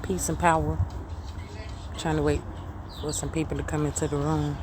Peace and power. Trying to wait for some people to come into the room.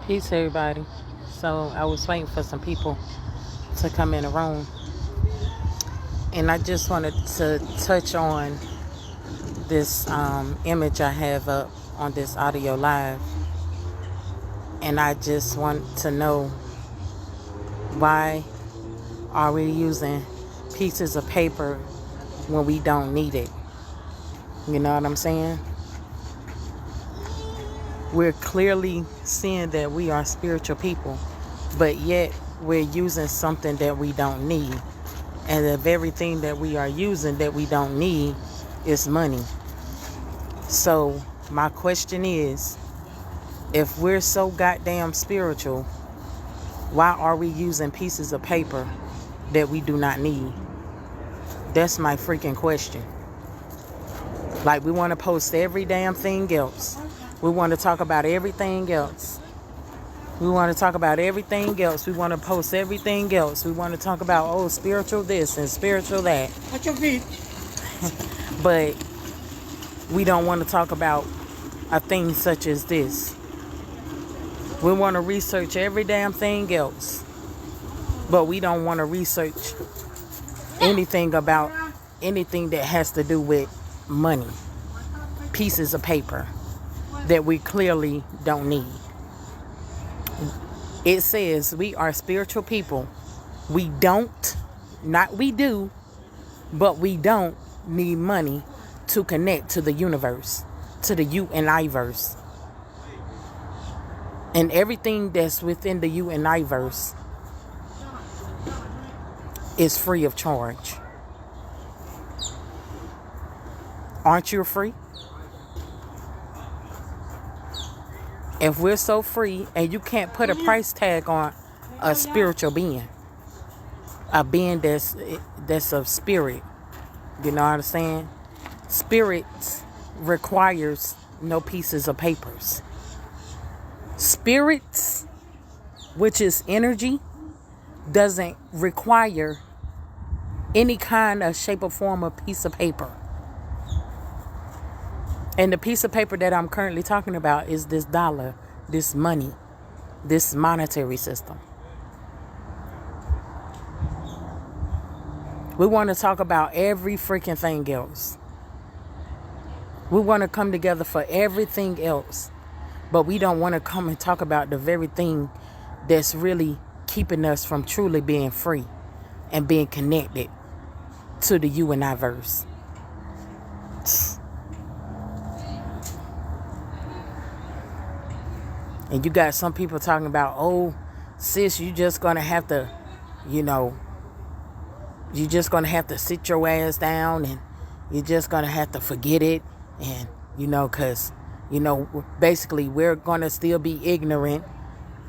Peace, everybody. So I was waiting for some people to come in the room, and I just wanted to touch on this image I have up on this audio live, and I just want to know, why are we using pieces of paper when we don't need it? You know what I'm saying? We're clearly seeing that we are spiritual people, but yet we're using something that we don't need. And the very thing that we are using that we don't need is money. So my question is, if we're so goddamn spiritual, why are we using pieces of paper that we do not need? That's my freaking question. Like, we want to post every damn thing else. We want to talk about everything else. We want to talk about everything else. We want to post everything else. We want to talk about, spiritual this and spiritual that. Watch your feet. But we don't want to talk about a thing such as this. We want to research every damn thing else. But we don't want to research anything about anything that has to do with money. Pieces of paper that we clearly don't need. It says we are spiritual people. We don't, not we do, but we don't need money to connect to the universe, to the you and I verse. And everything that's within the you and I verse is free of charge. Aren't you free? If we're so free, and you can't put a price tag on a spiritual being, a being that's of spirit, you know what I'm saying? Spirit requires no pieces of papers. Spirits, which is energy, doesn't require any kind of shape or form of piece of paper. And the piece of paper that I'm currently talking about is this dollar, this money, this monetary system. We want to talk about every freaking thing else. We want to come together for everything else. But we don't want to come and talk about the very thing that's really keeping us from truly being free and being connected to the you and I verse. And you got some people talking about, sis, you just going to have to, you just going to have to sit your ass down, and you're just going to have to forget it. And, because, basically we're going to still be ignorant.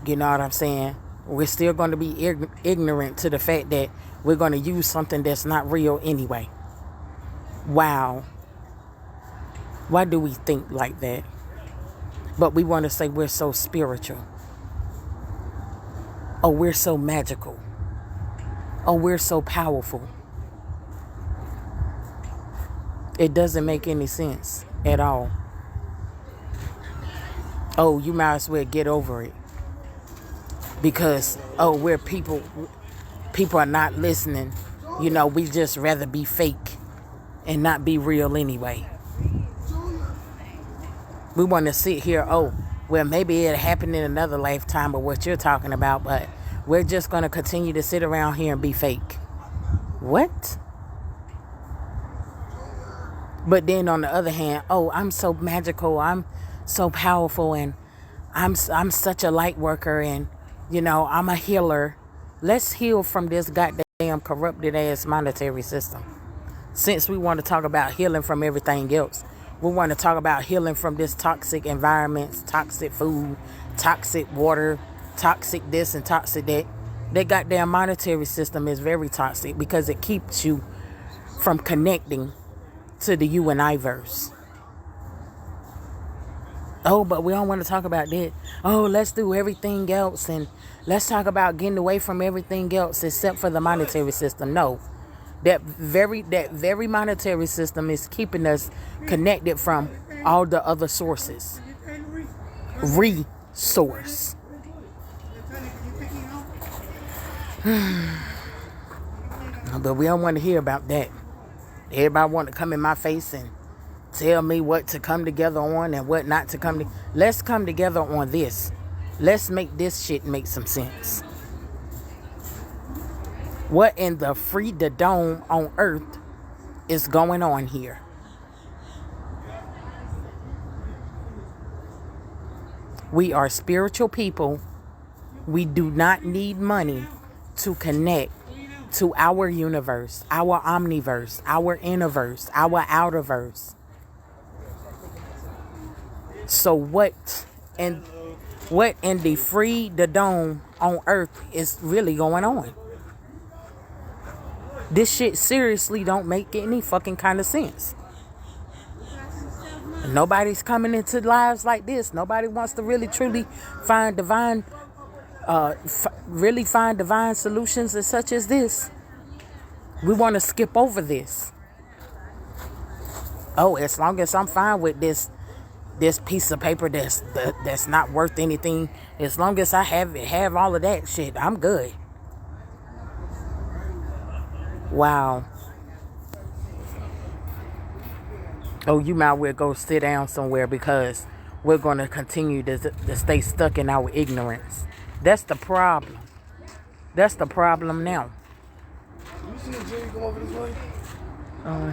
You know what I'm saying? We're still going to be ignorant to the fact that we're going to use something that's not real anyway. Wow. Why do we think like that? But we want to say we're so spiritual. Oh, we're so magical. Oh, we're so powerful. It doesn't make any sense at all. Oh, you might as well get over it. Because, we're people are not listening. We just rather be fake and not be real anyway. We want to sit here, maybe it happened in another lifetime of what you're talking about, but we're just going to continue to sit around here and be fake. What? But then on the other hand, I'm so magical, I'm so powerful, and I'm such a light worker, and, I'm a healer. Let's heal from this goddamn corrupted ass monetary system. Since we want to talk about healing from everything else, we want to talk about healing from this toxic environment, toxic food, toxic water, toxic this and toxic that. That goddamn monetary system is very toxic because it keeps you from connecting to the you and I verse. But we don't want to talk about that. Let's do everything else, and let's talk about getting away from everything else except for the monetary system. No. That very monetary system is keeping us connected from all the other sources. Resource. But we don't want to hear about that. Everybody want to come in my face and tell me what to come together on and what not to come to. Let's come together on this. Let's make this shit make some sense. What in the freedom on earth is going on here? We are spiritual people. We do not need money to connect to our universe, our omniverse, our innerverse, our outerverse. So what in the freedom on earth is really going on? This shit seriously don't make any fucking kind of sense. Nobody's coming into lives like this. Nobody wants to really truly find divine find divine solutions as such as this. We want to skip over this. Oh, as long as I'm fine with this piece of paper that's not worth anything, as long as I have all of that shit, I'm good. Wow. Oh, you might well go sit down somewhere because we're going to continue to stay stuck in our ignorance. That's the problem. That's the problem now. You see Jimmy come over this way?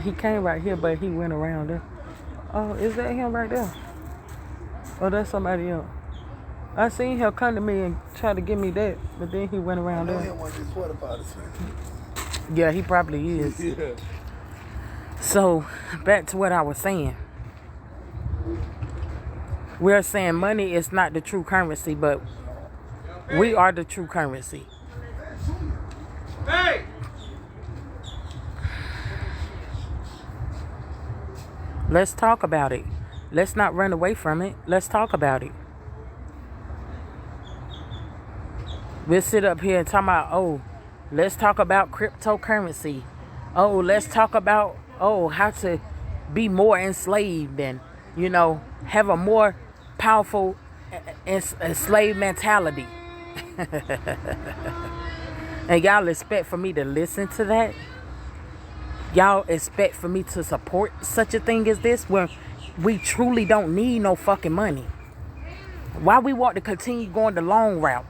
He came right here, but he went around there. Oh, is that him right there? Oh, that's somebody else. I seen him come to me and try to give me that, but then he went around there. Yeah, he probably is. Yeah. So, back to what I was saying. We're saying money is not the true currency, but we are the true currency. Hey! Let's talk about it. Let's not run away from it. Let's talk about it. We'll sit up here and talk about, oh, let's talk about cryptocurrency. Oh, let's talk about, how to be more enslaved and, have a more powerful enslaved mentality. And y'all expect for me to listen to that? Y'all expect for me to support such a thing as this when we truly don't need no fucking money? Why we want to continue going the long route?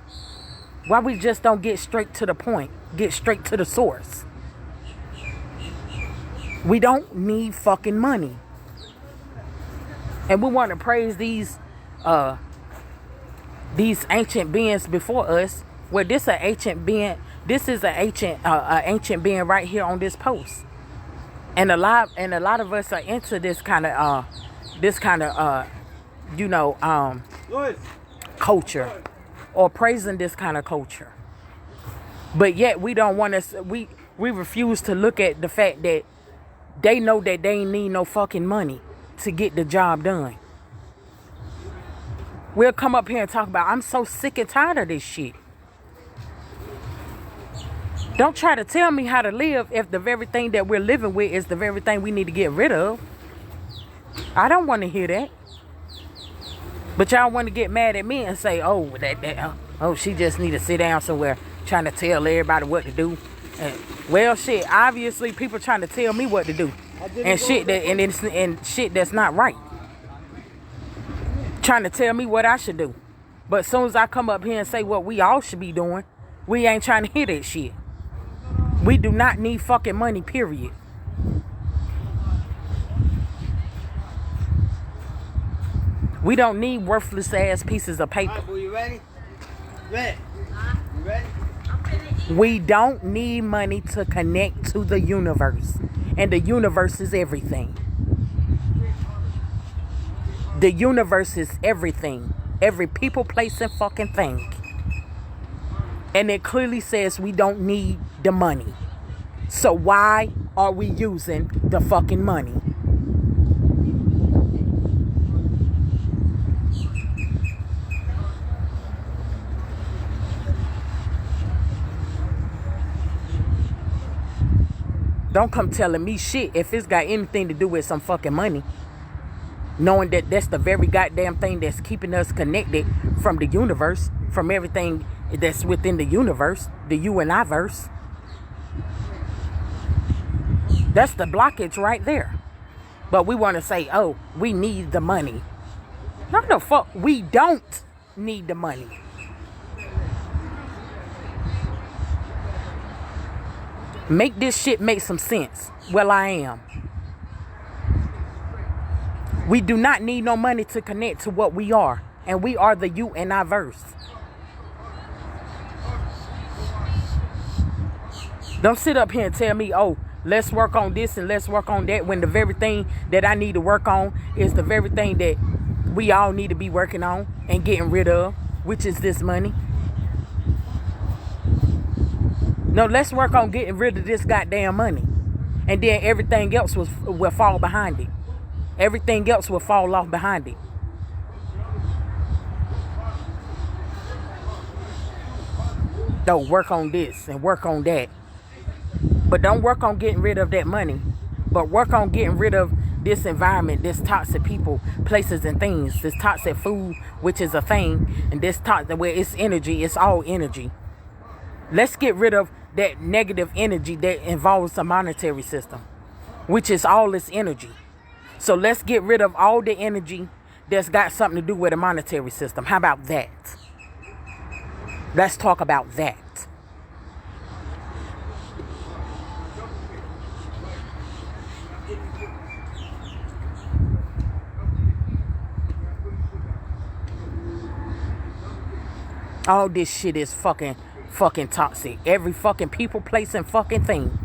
Why we just don't get straight to the point? Get straight to the source? We don't need fucking money. And we want to praise these ancient beings before us. Well, this is an ancient being. This is an ancient being right here on this post. And a lot of us are into this kind of culture, or praising this kind of culture. But yet we don't want to. We refuse to look at the fact that they know that they ain't need no fucking money to get the job done. We'll come up here and talk about, I'm so sick and tired of this shit. Don't try to tell me how to live if the very thing that we're living with is the very thing we need to get rid of. I don't want to hear that. But y'all want to get mad at me and say, she just need to sit down somewhere trying to tell everybody what to do. And, well, shit, obviously people trying to tell me what to do. And shit that's not right. Trying to tell me what I should do. But as soon as I come up here and say what we all should be doing, we ain't trying to hear that shit. We do not need fucking money, period. We don't need worthless ass pieces of paper. All right, you ready? Ready? You ready? We don't need money to connect to the universe. And the universe is everything. The universe is everything. Every people, place, and fucking thing. And it clearly says we don't need the money. So why are we using the fucking money? Don't come telling me shit if it's got anything to do with some fucking money. Knowing that that's the very goddamn thing that's keeping us connected from the universe, from everything that's within the universe, the you and I verse. That's the blockage right there. But we want to say, oh, we need the money. No, the fuck, we don't need the money. Make this shit make some sense. Well, I am. We do not need no money to connect to what we are. And we are the you and I verse. Don't sit up here and tell me, oh, let's work on this and let's work on that, when the very thing that I need to work on is the very thing that we all need to be working on and getting rid of, which is this money. No, let's work on getting rid of this goddamn money. And then everything else will fall behind it. Everything else will fall off behind it. Don't work on this and work on that. But don't work on getting rid of that money. But work on getting rid of this environment, this toxic people, places and things. This toxic food, which is a thing. And this toxic, where it's energy, it's all energy. Let's get rid of that negative energy that involves the monetary system, which is all this energy. So let's get rid of all the energy that's got something to do with the monetary system. How about that? Let's talk about that. All this shit is fucking toxic. Every fucking people, place, and fucking thing.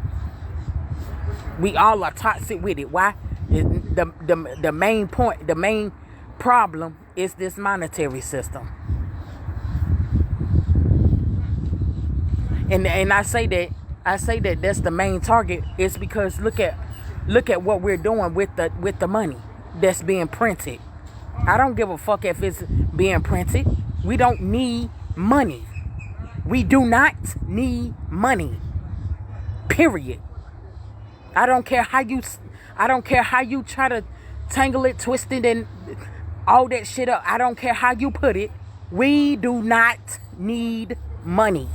We all are toxic with it. Why? The main point, the main problem is this monetary system. And I say that that's the main target, is because look at what we're doing with the money that's being printed. I don't give a fuck if it's being printed. We don't need money. We do not need money. Period. I don't care how you try to tangle it, twist it, and all that shit up. I don't care how you put it. We do not need money.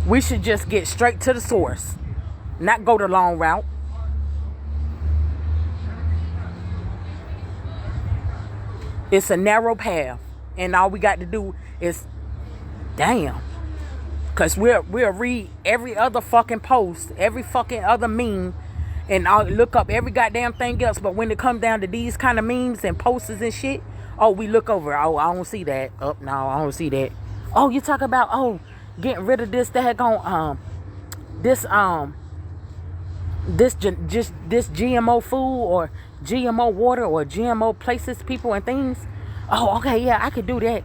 We should just get straight to the source, not go the long route. It's a narrow path, and all we got to do is, damn, because we'll read every other fucking post, every fucking other meme, and I'll look up every goddamn thing else. But when it comes down to these kind of memes and posters and shit, oh, we look over. Oh, I don't see that. Oh, no, I don't see that. Oh, you talk about, oh, getting rid of this daggone this GMO food or GMO water or GMO places, people, and things. Oh, okay, yeah, I could do that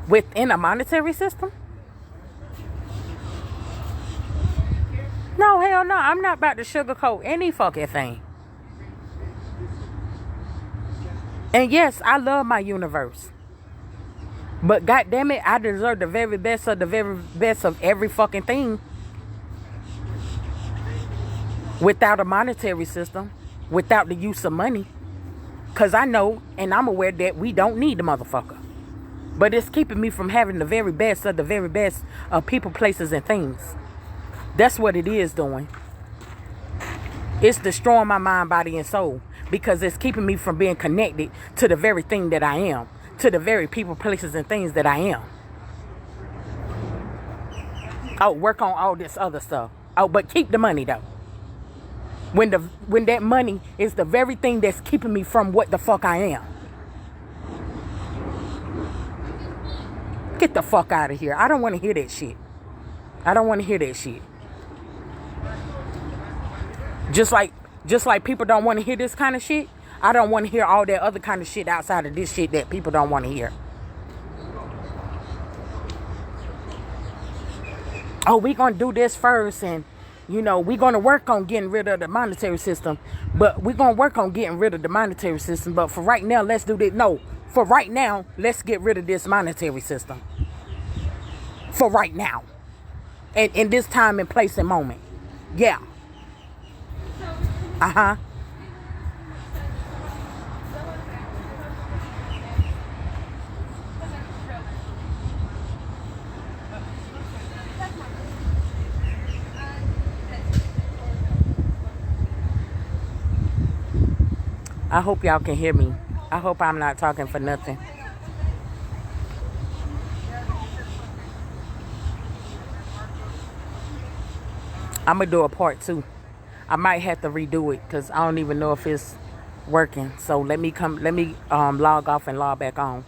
within a monetary system. No, hell no, I'm not about to sugarcoat any fucking thing. And yes, I love my universe. But goddamn it, I deserve the very best of the very best of every fucking thing. Without a monetary system, without the use of money. Because I know and I'm aware that we don't need the motherfucker. But it's keeping me from having the very best of the very best of people, places, and things. That's what it is doing. It's destroying my mind, body, and soul. Because it's keeping me from being connected to the very thing that I am. To the very people, places, and things that I am. Oh, work on all this other stuff. Oh, but keep the money though. When that money is the very thing that's keeping me from what the fuck I am. Get the fuck out of here. I don't want to hear that shit. I don't want to hear that shit. Just like people don't want to hear this kind of shit, I don't want to hear all that other kind of shit outside of this shit that people don't want to hear. Oh, we gonna do this first, and you know, we're gonna work on getting rid of the monetary system. But we're gonna work on getting rid of the monetary system. But for right now, let's do this. No, for right now, let's get rid of this monetary system. For right now. And in this time and place and moment. Yeah. I hope y'all can hear me. I hope I'm not talking for nothing. I'm gonna do a part 2. I might have to redo it because I don't even know if it's working. So let me log off and log back on.